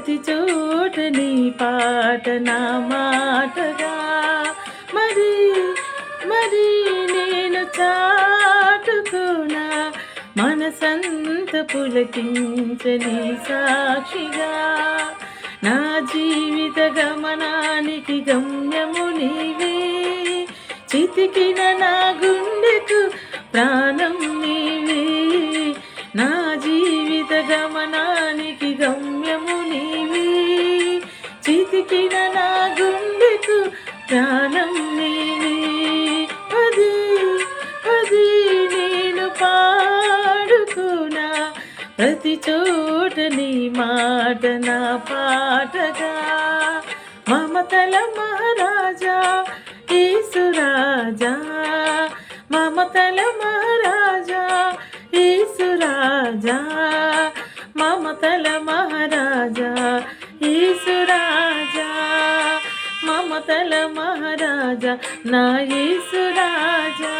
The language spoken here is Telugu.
ప్రతి చోట నీ పాట నా మాటగా మరి మరి నేను చాటుకోనా మనసంత పులకించని సాక్షిగా నా జీవిత గమనానికి గమ్యము నీవే చితికిన నా గుండెకు ప్రాణం నీవే నా జీవిత గమనానికి గమ్యము నీవే చితికిన నా గుండెకు ప్రాణం నీవే అది అది నేను పాడుకున్నా ప్రతి చోట నీ మాట నా పాటగా మమతల మహారాజా యేసురాజా మమతల మహారాజా యేసురాజా మమతల మహారాజా యేసురాజా మమతల మహారాజా నా యేసురాజా